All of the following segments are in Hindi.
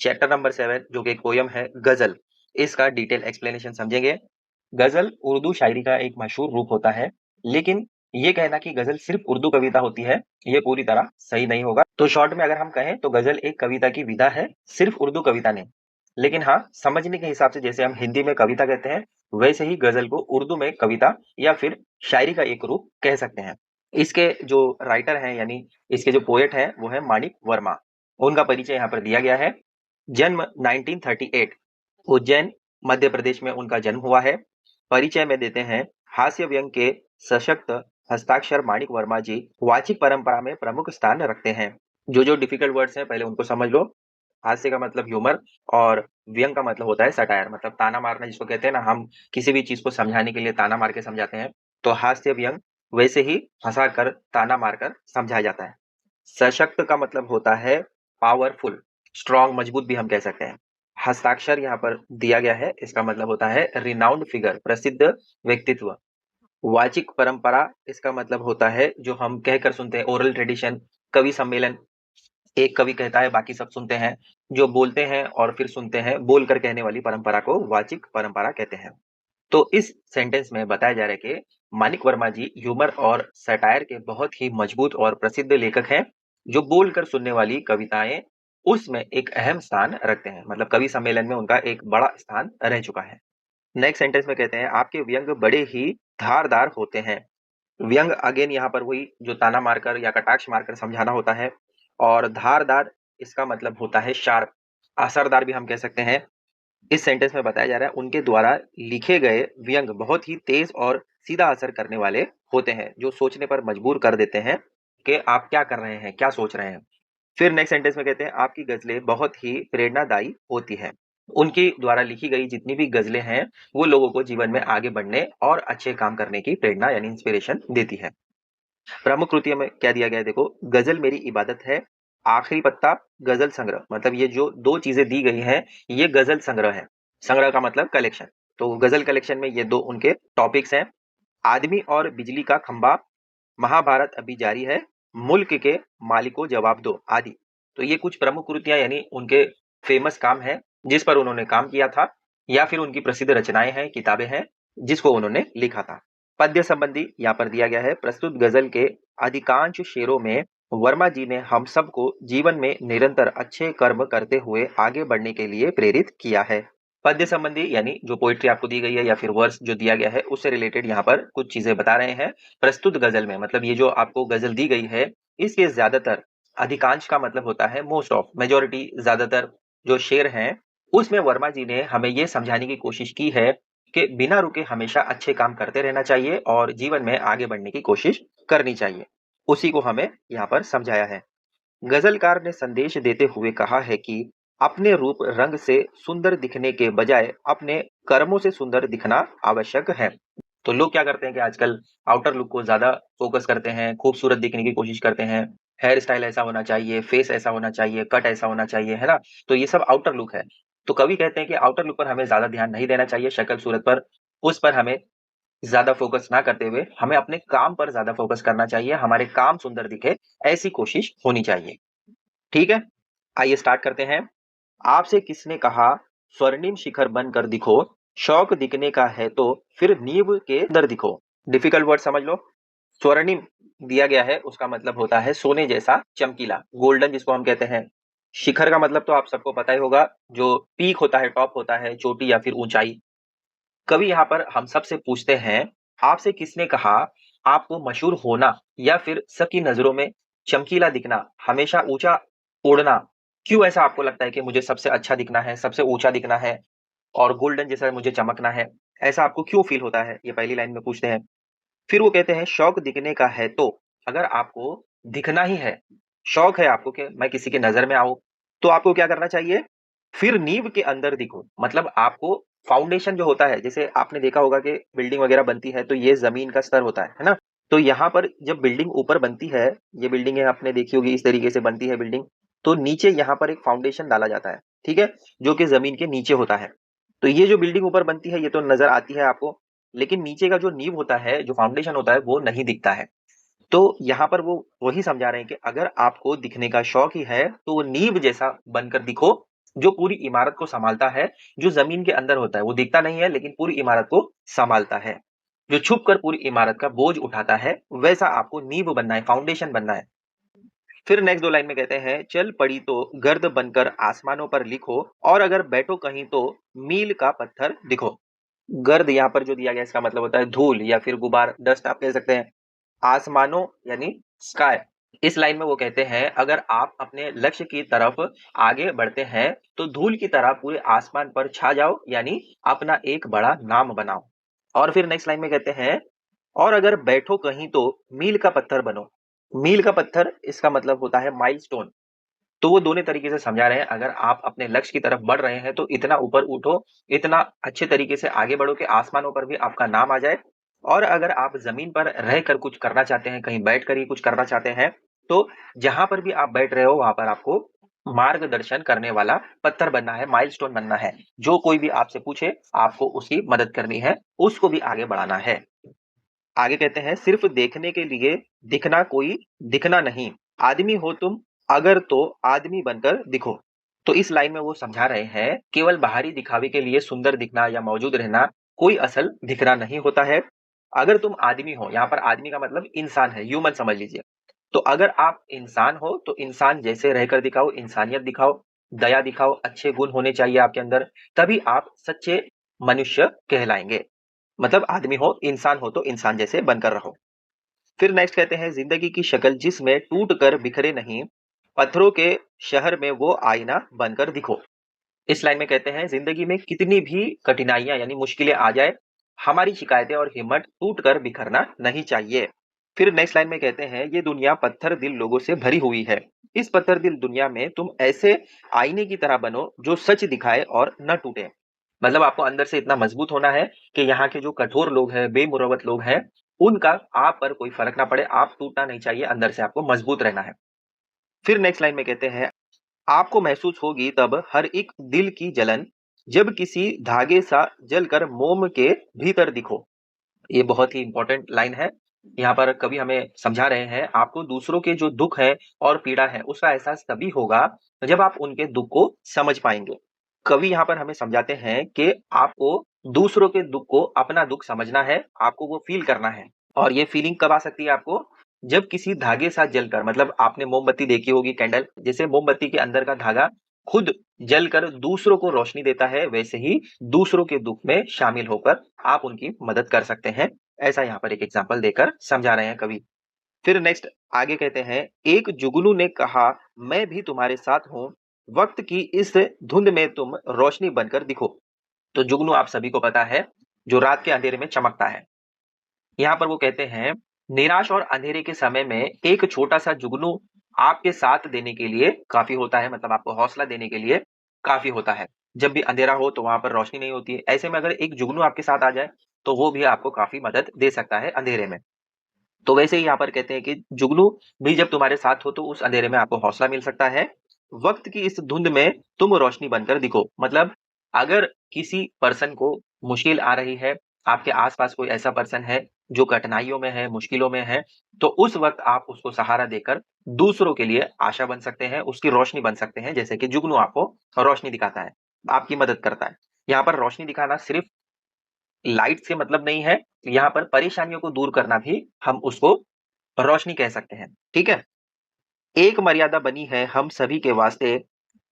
चैप्टर नंबर 7 जो कि एक पोयम है गजल, इसका डिटेल एक्सप्लेनेशन समझेंगे। गजल उर्दू शायरी का एक मशहूर रूप होता है, लेकिन ये कहना कि गजल सिर्फ उर्दू कविता होती है, ये पूरी तरह सही नहीं होगा। तो शॉर्ट में अगर हम कहें तो गजल एक कविता की विधा है, सिर्फ उर्दू कविता नहीं। लेकिन हाँ, समझने के हिसाब से जैसे हम हिंदी में कविता कहते हैं, वैसे ही गजल को उर्दू में कविता या फिर शायरी का एक रूप कह सकते हैं। इसके जो राइटर हैं यानी इसके जो पोएट हैं वो है माणिक वर्मा। उनका परिचय यहाँ पर दिया गया है। जन्म 1938, उज्जैन मध्य प्रदेश में उनका जन्म हुआ है। परिचय में देते हैं, हास्य व्यंग के सशक्त हस्ताक्षर माणिक वर्मा जी वाचिक परंपरा में प्रमुख स्थान रखते हैं। जो डिफिकल्ट वर्ड्स हैं पहले उनको समझ लो। हास्य का मतलब ह्यूमर और व्यंग का मतलब होता है सटायर, मतलब ताना मारना जिसको कहते हैं ना, हम किसी भी चीज को समझाने के लिए ताना मार के समझाते हैं, तो हास्य व्यंग वैसे ही हंसा कर ताना मारकर समझाया जाता है। सशक्त का मतलब होता है पावरफुल, स्ट्रॉन्ग, मजबूत भी हम कह सकते हैं। हस्ताक्षर यहाँ पर दिया गया है, इसका मतलब होता है रिनाउंड फिगर, प्रसिद्ध व्यक्तित्व। वाचिक परंपरा, इसका मतलब होता है जो हम कहकर सुनते हैं, ओरल ट्रेडिशन, कवि सम्मेलन। एक कवि कहता है बाकी सब सुनते हैं, जो बोलते हैं और फिर सुनते हैं, बोलकर कहने वाली परंपरा को वाचिक परंपरा कहते हैं। तो इस सेंटेंस में बताया जा रहा है कि माणिक वर्मा जी ह्यूमर और सटायर के बहुत ही मजबूत और प्रसिद्ध लेखक हैं, जो बोलकर सुनने वाली कविताएं उसमें एक अहम स्थान रखते हैं, मतलब कवि सम्मेलन में उनका एक बड़ा स्थान रह चुका है। नेक्स्ट सेंटेंस में कहते हैं, आपके व्यंग बड़े ही धारदार होते हैं। व्यंग अगेन यहाँ पर वही जो ताना मारकर या कटाक्ष मारकर समझाना होता है। और धारदार इसका मतलब होता है शार्प, असरदार भी हम कह सकते हैं। इस सेंटेंस में बताया जा रहा है उनके द्वारा लिखे गए व्यंग बहुत ही तेज और सीधा असर करने वाले होते हैं, जो सोचने पर मजबूर कर देते हैं कि आप क्या कर रहे हैं, क्या सोच रहे हैं। फिर नेक्स्ट सेंटेंस में कहते हैं, आपकी गजलें बहुत ही प्रेरणादायी होती हैं। उनकी द्वारा लिखी गई जितनी भी गजलें हैं, वो लोगों को जीवन में आगे बढ़ने और अच्छे काम करने की प्रेरणा यानी इंस्पिरेशन देती है। प्रमुख कृतियों में क्या दिया गया है देखो, गजल मेरी इबादत है, आखिरी पत्ता, गजल संग्रह। मतलब ये जो दो चीजें दी गई हैं, ये गजल संग्रह है। संग्रह का मतलब कलेक्शन। तो गजल कलेक्शन में ये दो उनके टॉपिक्स हैं। आदमी और बिजली का खंभा, महाभारत अभी जारी है, मुल्क के मालिको जवाब दो आदि। तो ये कुछ प्रमुख कृतियां यानी उनके फेमस काम है जिस पर उन्होंने काम किया था, या फिर उनकी प्रसिद्ध रचनाएं हैं, किताबें हैं जिसको उन्होंने लिखा था। पद्य संबंधी यहाँ पर दिया गया है, प्रस्तुत गजल के अधिकांश शेरों में वर्मा जी ने हम सबको जीवन में निरंतर अच्छे कर्म करते हुए आगे बढ़ने के लिए प्रेरित किया है। पद्य संबंधी यानी जो पोइट्री आपको दी गई है या फिर वर्स जो दिया गया है उससे रिलेटेड यहाँ पर कुछ चीजें बता रहे हैं। प्रस्तुत गजल में मतलब ये जो आपको गजल दी गई है, इसके ज्यादातर, अधिकांश का मतलब होता है मोस्ट ऑफ, मेजोरिटी, ज्यादातर जो शेर हैं उसमें वर्मा जी ने हमें ये समझाने की कोशिश की है कि बिना रुके हमेशा अच्छे काम करते रहना चाहिए और जीवन में आगे बढ़ने की कोशिश करनी चाहिए। उसी को हमें यहाँ पर समझाया है। गजलकार ने संदेश देते हुए कहा है कि अपने रूप रंग से सुंदर दिखने के बजाय अपने कर्मों से सुंदर दिखना आवश्यक है। तो लोग क्या करते हैं कि आजकल आउटर लुक को ज्यादा फोकस करते हैं, खूबसूरत दिखने की कोशिश करते हैं, हेयर स्टाइल ऐसा होना चाहिए, फेस ऐसा होना चाहिए, कट ऐसा होना चाहिए, है ना। तो ये सब आउटर लुक है। तो कवि कहते हैं कि आउटर लुक पर हमें ज्यादा ध्यान नहीं देना चाहिए, शक्ल सूरत पर, उस पर हमें ज्यादा फोकस ना करते हुए हमें अपने काम पर ज्यादा फोकस करना चाहिए, हमारे काम सुंदर दिखे, ऐसी कोशिश होनी चाहिए। ठीक है, आइए स्टार्ट करते हैं। आपसे किसने कहा स्वर्णिम शिखर बनकर दिखो, शौक दिखने का है तो फिर नींव के अंदर दिखो। डिफिकल्ट वर्ड समझ लो। स्वर्णिम दिया गया है, उसका मतलब होता है सोने जैसा चमकीला, गोल्डन जिसको हम कहते हैं। शिखर का मतलब तो आप सबको पता ही होगा, जो पीक होता है, टॉप होता है, चोटी या फिर ऊंचाई। कवि यहाँ पर हम सबसे पूछते हैं, आपसे किसने कहा आपको मशहूर होना या फिर सबकी नजरों में चमकीला दिखना, हमेशा ऊंचा उड़ना, क्यों ऐसा आपको लगता है कि मुझे सबसे अच्छा दिखना है, सबसे ऊंचा दिखना है और गोल्डन जैसा मुझे चमकना है, ऐसा आपको क्यों फील होता है, ये पहली लाइन में पूछते हैं। फिर वो कहते हैं, शौक दिखने का है तो, अगर आपको दिखना ही है, शौक है आपको कि मैं किसी के नजर में आऊं, तो आपको क्या करना चाहिए, फिर नींव के अंदर दिखो। मतलब आपको फाउंडेशन जो होता है, जैसे आपने देखा होगा कि बिल्डिंग वगैरह बनती है तो ये जमीन का स्तर होता है ना। तो यहाँ पर जब बिल्डिंग ऊपर बनती है, ये बिल्डिंग है आपने देखी होगी, इस तरीके से बनती है बिल्डिंग, तो नीचे यहाँ पर एक फाउंडेशन डाला जाता है, ठीक है, जो कि जमीन के नीचे होता है। तो ये जो बिल्डिंग ऊपर बनती है ये तो नजर आती है आपको, लेकिन नीचे का जो नींव होता है, जो फाउंडेशन होता है, वो नहीं दिखता है। तो यहाँ पर वो वही समझा रहे हैं कि अगर आपको दिखने का शौक ही है तो वो नींव जैसा बनकर दिखो, जो पूरी इमारत को संभालता है, जो जमीन के अंदर होता है, वो दिखता नहीं है लेकिन पूरी इमारत को संभालता है। जो छुप कर पूरी इमारत का बोझ उठाता है, वैसा आपको नींव बनना है, फाउंडेशन बनना है। फिर नेक्स्ट 2 लाइन में कहते हैं, चल पड़ी तो गर्द बनकर आसमानों पर लिखो, और अगर बैठो कहीं तो मील का पत्थर दिखो। गर्द यहाँ पर जो दिया गया इसका मतलब होता है धूल या फिर गुबार, डस्ट आप कह सकते हैं। आसमानों यानी स्काई। इस लाइन में वो कहते हैं, अगर आप अपने लक्ष्य की तरफ आगे बढ़ते हैं तो धूल की तरह पूरे आसमान पर छा जाओ, यानी अपना एक बड़ा नाम बनाओ। और फिर नेक्स्ट लाइन में कहते हैं, और अगर बैठो कहीं तो मील का पत्थर बनो। मील का पत्थर इसका मतलब होता है माइलस्टोन। तो वो दोनों तरीके से समझा रहे हैं, अगर आप अपने लक्ष्य की तरफ बढ़ रहे हैं तो इतना ऊपर उठो, इतना अच्छे तरीके से आगे बढ़ो कि आसमानों पर भी आपका नाम आ जाए। और अगर आप जमीन पर रहकर कुछ करना चाहते हैं, कहीं बैठकर ही कुछ करना चाहते हैं, तो जहां पर भी आप बैठ रहे हो वहां पर आपको मार्गदर्शन करने वाला पत्थर बनना है, माइलस्टोन बनना है। जो कोई भी आपसे पूछे आपको उसकी मदद करनी है, उसको भी आगे बढ़ाना है। आगे कहते हैं, सिर्फ देखने के लिए दिखना कोई दिखना नहीं, आदमी हो तुम अगर तो आदमी बनकर दिखो। तो इस लाइन में वो समझा रहे हैं, केवल बाहरी दिखावे के लिए सुंदर दिखना या मौजूद रहना कोई असल दिखना नहीं होता है। अगर तुम आदमी हो, यहाँ पर आदमी का मतलब इंसान है, ह्यूमन समझ लीजिए। तो अगर आप इंसान हो तो इंसान जैसे रहकर दिखाओ, इंसानियत दिखाओ, दया दिखाओ, अच्छे गुण होने चाहिए आपके अंदर, तभी आप सच्चे मनुष्य कहलाएंगे। मतलब आदमी हो, इंसान हो तो इंसान जैसे बनकर रहो। फिर नेक्स्ट कहते हैं, जिंदगी की शक्ल जिसमें टूट कर बिखरे नहीं, पत्थरों के शहर में वो आईना बनकर दिखो। इस लाइन में कहते हैं, जिंदगी में कितनी भी कठिनाइयां यानी मुश्किलें आ जाए, हमारी शिकायतें और हिम्मत टूट कर बिखरना नहीं चाहिए। फिर नेक्स्ट लाइन में कहते हैं, ये दुनिया पत्थर दिल लोगों से भरी हुई है, इस पत्थर दिल दुनिया में तुम ऐसे आईने की तरह बनो जो सच दिखाए और न टूटे। मतलब आपको अंदर से इतना मजबूत होना है कि यहाँ के जो कठोर लोग हैं, बेमुरवत लोग हैं, उनका आप पर कोई फर्क ना पड़े, आप टूटना नहीं चाहिए, अंदर से आपको मजबूत रहना है। फिर नेक्स्ट लाइन में कहते हैं, आपको महसूस होगी तब हर एक दिल की जलन, जब किसी धागे सा जलकर मोम के भीतर दिखो। ये बहुत ही इंपॉर्टेंट लाइन है। यहाँ पर कवि हमें समझा रहे हैं, आपको दूसरों के जो दुख है और पीड़ा है उसका एहसास तभी होगा जब आप उनके दुख को समझ पाएंगे। कवि यहाँ पर हमें समझाते हैं कि आपको दूसरों के दुख को अपना दुख समझना है, आपको वो फील करना है। और ये फीलिंग कब आ सकती है आपको, जब किसी धागे साथ जलकर, मतलब आपने मोमबत्ती देखी होगी, कैंडल, जैसे मोमबत्ती के अंदर का धागा खुद जलकर दूसरों को रोशनी देता है, वैसे ही दूसरों के दुख में शामिल होकर आप उनकी मदद कर सकते हैं। ऐसा यहाँ पर एक एग्जाम्पल देकर समझा रहे हैं कवि। फिर नेक्स्ट आगे कहते हैं, एक जुगनू ने कहा मैं भी तुम्हारे साथ हूँ, वक्त की इस धुंध में तुम रोशनी बनकर दिखो। तो जुगनू आप सभी को पता है, जो रात के अंधेरे में चमकता है। यहाँ पर वो कहते हैं, निराश और अंधेरे के समय में एक छोटा सा जुगनू आपके साथ देने के लिए काफी होता है, मतलब आपको हौसला देने के लिए काफी होता है। जब भी अंधेरा हो तो वहां पर रोशनी नहीं होती है, ऐसे में अगर एक जुगनू आपके साथ आ जाए तो वो भी आपको काफी मदद दे सकता है अंधेरे में। तो वैसे ही यहाँ पर कहते हैं कि जुगनू भी जब तुम्हारे साथ हो तो उस अंधेरे में आपको हौसला मिल सकता है। वक्त की इस धुंध में तुम रोशनी बनकर दिखो, मतलब अगर किसी पर्सन को मुश्किल आ रही है, आपके आसपास कोई ऐसा पर्सन है जो कठिनाइयों में है, मुश्किलों में है, तो उस वक्त आप उसको सहारा देकर दूसरों के लिए आशा बन सकते हैं, उसकी रोशनी बन सकते हैं, जैसे कि जुगनू आपको रोशनी दिखाता है, आपकी मदद करता है। यहाँ पर रोशनी दिखाना सिर्फ लाइट से मतलब नहीं है, यहाँ पर परेशानियों को दूर करना भी हम उसको रोशनी कह सकते हैं। ठीक है? एक मर्यादा बनी है हम सभी के वास्ते,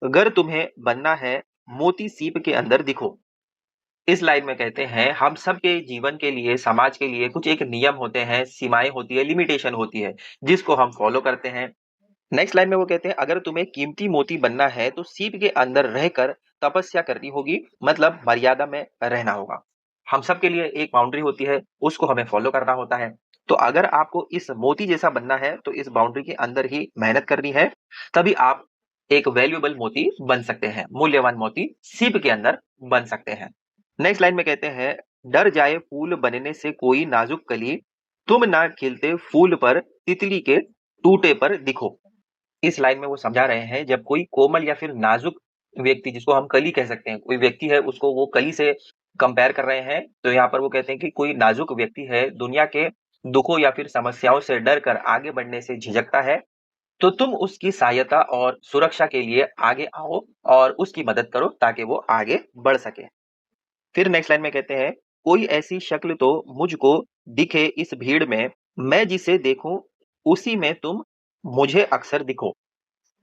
अगर तुम्हें बनना है मोती सीप के अंदर दिखो। इस लाइन में कहते हैं, हम सबके जीवन के लिए, समाज के लिए कुछ एक नियम होते हैं, सीमाएं होती है, लिमिटेशन होती है, जिसको हम फॉलो करते हैं। नेक्स्ट लाइन में वो कहते हैं, अगर तुम्हें कीमती मोती बनना है तो सीप के अंदर रहकर तपस्या करनी होगी, मतलब मर्यादा में रहना होगा। हम सब के लिए एक बाउंड्री होती है, उसको हमें फॉलो करना होता है। तो अगर आपको इस मोती जैसा बनना है तो इस बाउंड्री के अंदर ही मेहनत करनी है, तभी आप एक वैल्यूएबल मोती बन सकते हैं, मूल्यवान मोती सीप के अंदर बन सकते हैं। नेक्स्ट लाइन में कहते हैं, डर जाए फूल बनने से कोई नाजुक कली, तुम ना खिलते फूल पर तितली के टूटे पर दिखो। इस लाइन में वो समझा रहे हैं, जब कोई कोमल या फिर नाजुक व्यक्ति, जिसको हम कली कह सकते हैं, कोई व्यक्ति है उसको वो कली से कंपेयर कर रहे हैं, तो यहाँ पर वो कहते हैं कि कोई नाजुक व्यक्ति है, दुनिया के दुखों या फिर समस्याओं से डर कर आगे बढ़ने से झिझकता है, तो तुम उसकी सहायता और सुरक्षा के लिए आगे आओ और उसकी मदद करो ताकि वो आगे बढ़ सके। फिर नेक्स्ट लाइन में कहते हैं, कोई ऐसी शक्ल तो मुझको दिखे इस भीड़ में, मैं जिसे देखूं उसी में तुम मुझे अक्सर दिखो।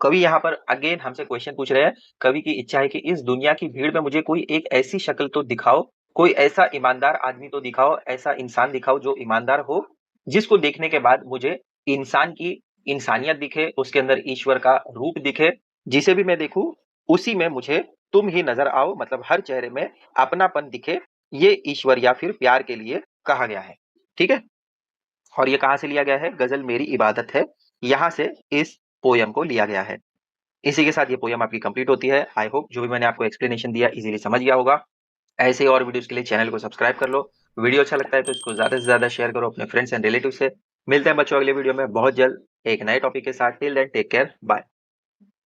कवि यहाँ पर अगेन हमसे क्वेश्चन पूछ रहे हैं। कवि की इच्छा है कि इस दुनिया की भीड़ में मुझे कोई एक ऐसी शक्ल तो दिखाओ, कोई ऐसा ईमानदार आदमी तो दिखाओ, ऐसा इंसान दिखाओ जो ईमानदार हो, जिसको देखने के बाद मुझे इंसान की इंसानियत दिखे, उसके अंदर ईश्वर का रूप दिखे, जिसे भी मैं देखूं उसी में मुझे तुम ही नजर आओ, मतलब हर चेहरे में अपनापन दिखे। ये ईश्वर या फिर प्यार के लिए कहा गया है। ठीक है। और ये कहां से लिया गया है? गजल मेरी इबादत है, यहां से इस पोयम को लिया गया है। इसी के साथ ये पोयम आपकी कंप्लीट होती है। आई होप जो भी मैंने आपको एक्सप्लेनेशन दिया इजीली समझ गया होगा। ऐसे और वीडियोस के लिए चैनल को सब्सक्राइब कर लो। वीडियो अच्छा लगता है तो इसको ज्यादा से ज्यादा शेयर करो अपने फ्रेंड्स एंड रिलेटिव से। मिलते हैं बच्चों अगले वीडियो में बहुत जल्द एक नए टॉपिक के साथ। Till then take care, bye.